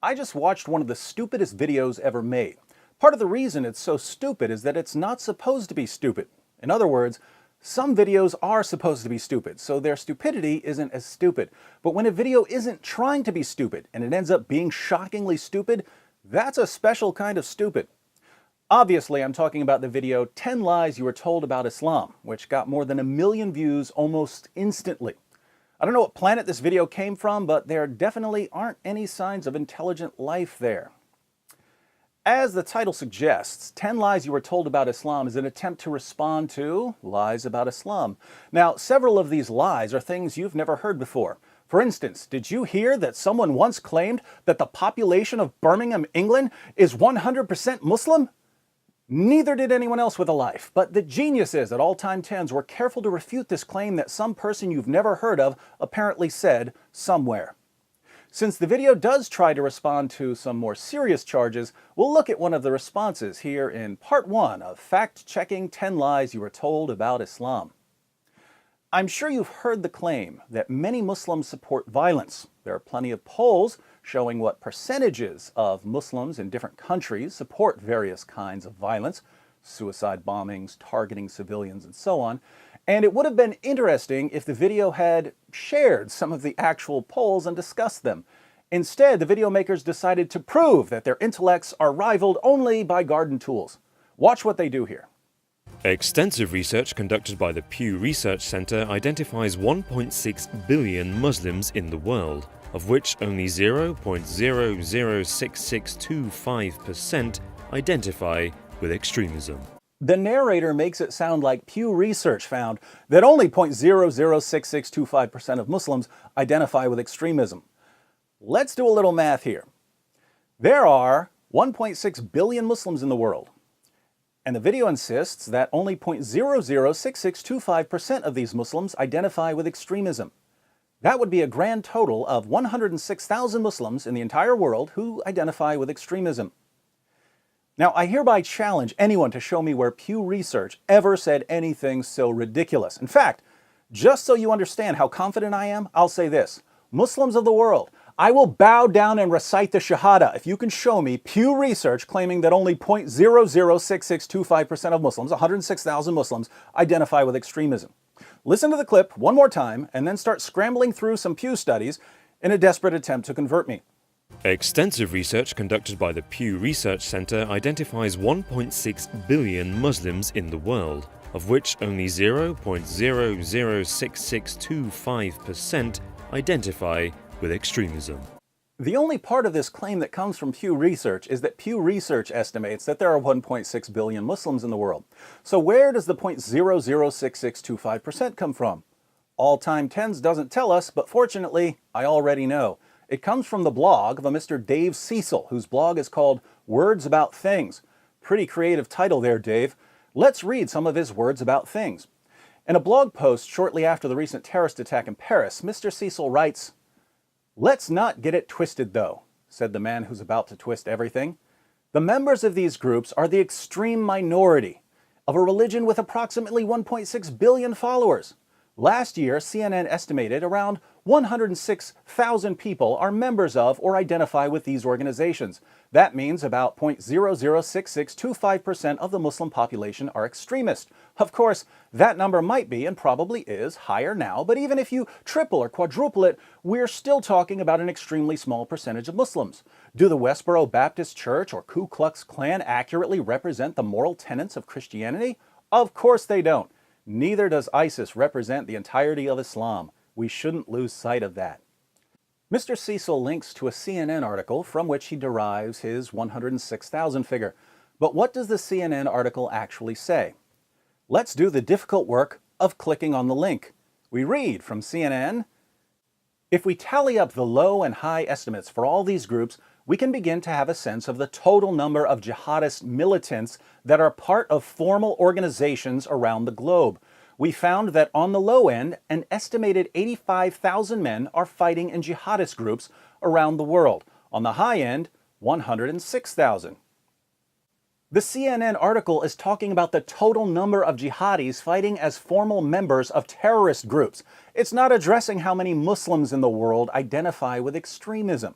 I just watched one of the stupidest videos ever made. Part of the reason it's so stupid is that it's not supposed to be stupid. In other words, some videos are supposed to be stupid, so their stupidity isn't as stupid. But when a video isn't trying to be stupid and it ends up being shockingly stupid, that's a special kind of stupid. Obviously, I'm talking about the video 10 Lies You Were Told About Islam, which got more than 1 million views almost instantly. I don't know what planet this video came from, but there definitely aren't any signs of intelligent life there. As the title suggests, 10 Lies You Were Told About Islam is an attempt to respond to lies about Islam. Now, several of these lies are things you've never heard before. For instance, did you hear that someone once claimed that the population of Birmingham, England is 100% Muslim? Neither did anyone else with a life, but the genius is that All Time 10s were careful to refute this claim that some person you've never heard of apparently said somewhere. Since the video does try to respond to some more serious charges, we'll look at one of the responses here in part 1 of Fact-Checking 10 Lies You Were Told About Islam. I'm sure you've heard the claim that many Muslims support violence. There are plenty of polls showing what percentages of Muslims in different countries support various kinds of violence, suicide bombings, targeting civilians, and so on. And it would have been interesting if the video had shared some of the actual polls and discussed them. Instead, the video makers decided to prove that their intellects are rivaled only by garden tools. Watch what they do here. Extensive research conducted by the Pew Research Center identifies 1.6 billion Muslims in the world, of which only 0.006625% identify with extremism. The narrator makes it sound like Pew Research found that only 0.006625% of Muslims identify with extremism. Let's do a little math here. There are 1.6 billion Muslims in the world. And the video insists that only 0.006625% of these Muslims identify with extremism. That would be a grand total of 106,000 Muslims in the entire world who identify with extremism. Now, I hereby challenge anyone to show me where Pew Research ever said anything so ridiculous. In fact, just so you understand how confident I am, I'll say this. Muslims of the world, I will bow down and recite the Shahada if you can show me Pew Research claiming that only 0.006625% of Muslims, 106,000 Muslims, identify with extremism. Listen to the clip one more time and then start scrambling through some Pew studies in a desperate attempt to convert me. Extensive research conducted by the Pew Research Center identifies 1.6 billion Muslims in the world, of which only 0.006625% identify with extremism. The only part of this claim that comes from Pew Research is that Pew Research estimates that there are 1.6 billion Muslims in the world. So where does the 0.006625% come from? All Time 10s doesn't tell us, but fortunately, I already know. It comes from the blog of a Mr. Dave Cecil, whose blog is called Words About Things. Pretty creative title there, Dave. Let's read some of his words about things. In a blog post shortly after the recent terrorist attack in Paris, Mr. Cecil writes, "Let's not get it twisted, though," said the man who's about to twist everything. "The members of these groups are the extreme minority of a religion with approximately 1.6 billion followers. Last year, CNN estimated around 106,000 people are members of or identify with these organizations. That means about 0.006625% of the Muslim population are extremist. Of course, that number might be and probably is higher now, but even if you triple or quadruple it, we're still talking about an extremely small percentage of Muslims. Do the Westboro Baptist Church or Ku Klux Klan accurately represent the moral tenets of Christianity? Of course they don't. Neither does ISIS represent the entirety of Islam. We shouldn't lose sight of that." Mr. Cecil links to a CNN article from which he derives his 106,000 figure. But what does the CNN article actually say? Let's do the difficult work of clicking on the link. We read from CNN, "If we tally up the low and high estimates for all these groups, we can begin to have a sense of the total number of jihadist militants that are part of formal organizations around the globe. We found that on the low end, an estimated 85,000 men are fighting in jihadist groups around the world. On the high end, 106,000. The CNN article is talking about the total number of jihadis fighting as formal members of terrorist groups. It's not addressing how many Muslims in the world identify with extremism.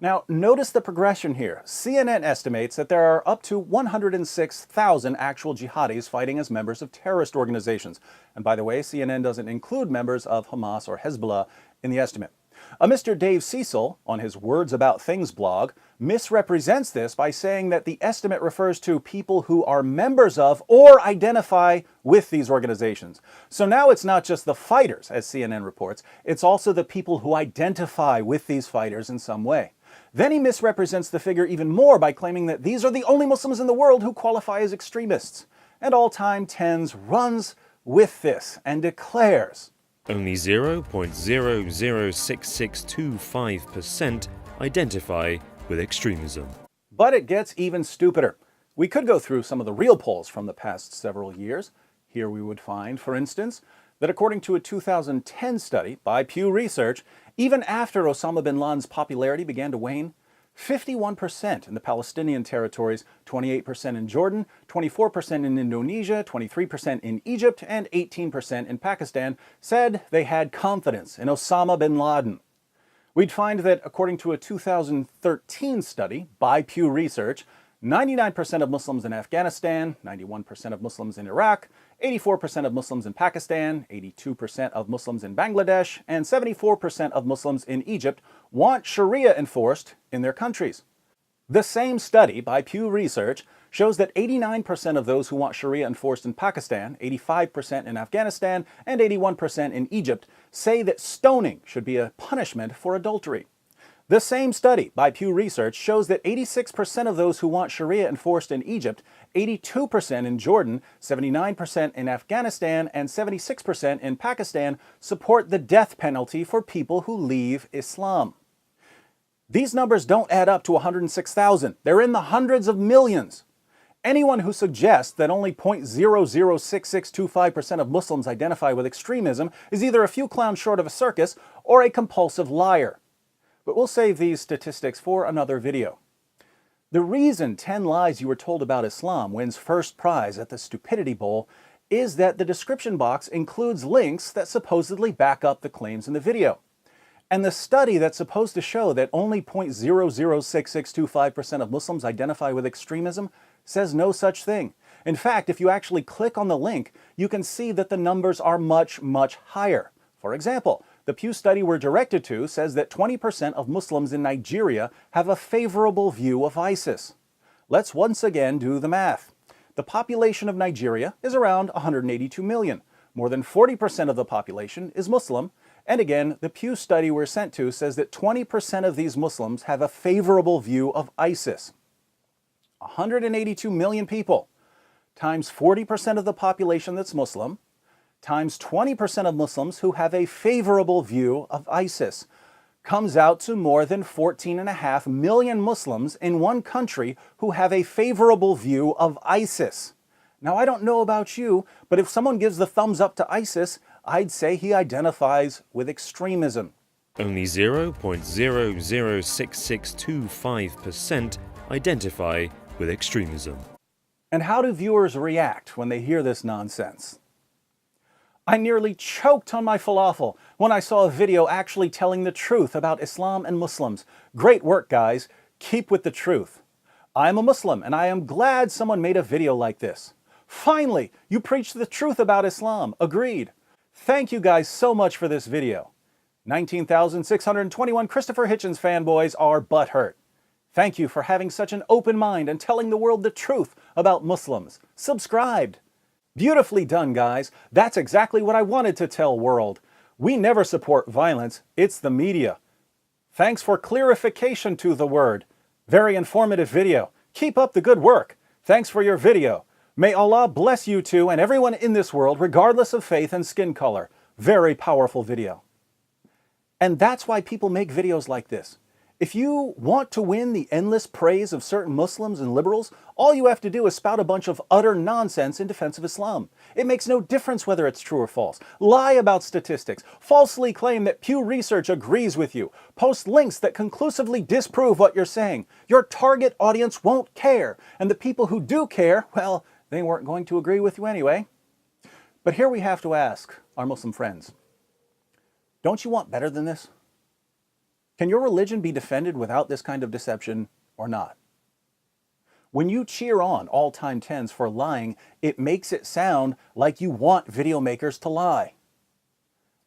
Now, notice the progression here. CNN estimates that there are up to 106,000 actual jihadis fighting as members of terrorist organizations. And by the way, CNN doesn't include members of Hamas or Hezbollah in the estimate. A Mr. Dave Cecil, on his Words About Things blog, misrepresents this by saying that the estimate refers to people who are members of or identify with these organizations. So now it's not just the fighters, as CNN reports, it's also the people who identify with these fighters in some way. Then he misrepresents the figure even more by claiming that these are the only Muslims in the world who qualify as extremists. And All Time Tens runs with this and declares, only 0.006625% identify with extremism. But it gets even stupider. We could go through some of the real polls from the past several years. Here we would find, for instance, that according to a 2010 study by Pew Research, even after Osama bin Laden's popularity began to wane, 51% in the Palestinian territories, 28% in Jordan, 24% in Indonesia, 23% in Egypt, and 18% in Pakistan said they had confidence in Osama bin Laden. We'd find that according to a 2013 study by Pew Research, 99% of Muslims in Afghanistan, 91% of Muslims in Iraq, 84% of Muslims in Pakistan, 82% of Muslims in Bangladesh, and 74% of Muslims in Egypt want Sharia enforced in their countries. The same study by Pew Research shows that 89% of those who want Sharia enforced in Pakistan, 85% in Afghanistan, and 81% in Egypt say that stoning should be a punishment for adultery. The same study by Pew Research shows that 86% of those who want Sharia enforced in Egypt, 82% in Jordan, 79% in Afghanistan, and 76% in Pakistan support the death penalty for people who leave Islam. These numbers don't add up to 106,000. They're in the hundreds of millions. Anyone who suggests that only 0.006625% of Muslims identify with extremism is either a few clowns short of a circus or a compulsive liar. But we'll save these statistics for another video. The reason 10 lies you were told about Islam wins first prize at the Stupidity Bowl is that the description box includes links that supposedly back up the claims in the video. And the study that's supposed to show that only 0.006625% of Muslims identify with extremism says no such thing. In fact, if you actually click on the link, you can see that the numbers are much, much higher. For example, the Pew study we're directed to says that 20% of Muslims in Nigeria have a favorable view of ISIS. Let's once again do the math. The population of Nigeria is around 182 million. More than 40% of the population is Muslim. And again, the Pew study we're sent to says that 20% of these Muslims have a favorable view of ISIS. 182 million people times 40% of the population that's Muslim times 20% of Muslims who have a favorable view of ISIS comes out to more than 14.5 million Muslims in one country who have a favorable view of ISIS. Now, I don't know about you, but if someone gives the thumbs up to ISIS, I'd say he identifies with extremism. Only 0.006625% identify with extremism. And how do viewers react when they hear this nonsense? I nearly choked on my falafel when I saw a video actually telling the truth about Islam and Muslims. Great work, guys. Keep with the truth. I'm a Muslim, and I am glad someone made a video like this. Finally, you preached the truth about Islam. Agreed. Thank you guys so much for this video. 19,621 Christopher Hitchens fanboys are butthurt. Thank you for having such an open mind and telling the world the truth about Muslims. Subscribed. Beautifully done, guys. That's exactly what I wanted to tell world. We never support violence. It's the media. Thanks for clarification to the word. Very informative video. Keep up the good work. Thanks for your video. May Allah bless you too and everyone in this world, regardless of faith and skin color. Very powerful video. And that's why people make videos like this. If you want to win the endless praise of certain Muslims and liberals, all you have to do is spout a bunch of utter nonsense in defense of Islam. It makes no difference whether it's true or false. Lie about statistics. Falsely claim that Pew Research agrees with you. Post links that conclusively disprove what you're saying. Your target audience won't care. And the people who do care, well, they weren't going to agree with you anyway. But here we have to ask our Muslim friends, don't you want better than this? Can your religion be defended without this kind of deception or not? When you cheer on All Time 10s for lying, it makes it sound like you want video makers to lie.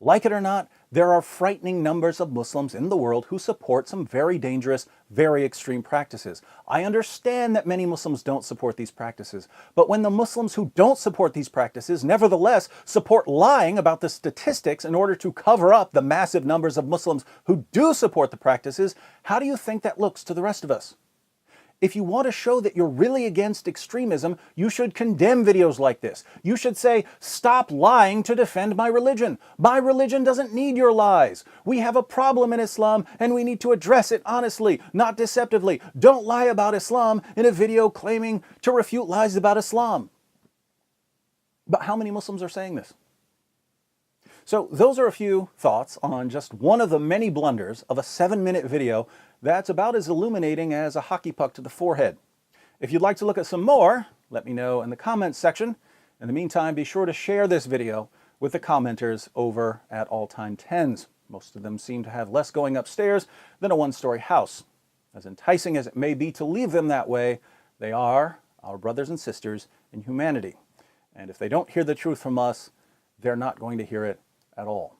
Like it or not, there are frightening numbers of Muslims in the world who support some very dangerous, very extreme practices. I understand that many Muslims don't support these practices, but when the Muslims who don't support these practices nevertheless support lying about the statistics in order to cover up the massive numbers of Muslims who do support the practices, how do you think that looks to the rest of us? If you want to show that you're really against extremism, you should condemn videos like this. You should say, stop lying to defend my religion. My religion doesn't need your lies. We have a problem in Islam and we need to address it honestly, not deceptively. Don't lie about Islam in a video claiming to refute lies about Islam. But how many Muslims are saying this? So those are a few thoughts on just one of the many blunders of a 7-minute video that's about as illuminating as a hockey puck to the forehead. If you'd like to look at some more, let me know in the comments section. In the meantime, be sure to share this video with the commenters over at All Time 10s. Most of them seem to have less going upstairs than a one-story house. As enticing as it may be to leave them that way, they are our brothers and sisters in humanity. And if they don't hear the truth from us, they're not going to hear it at all.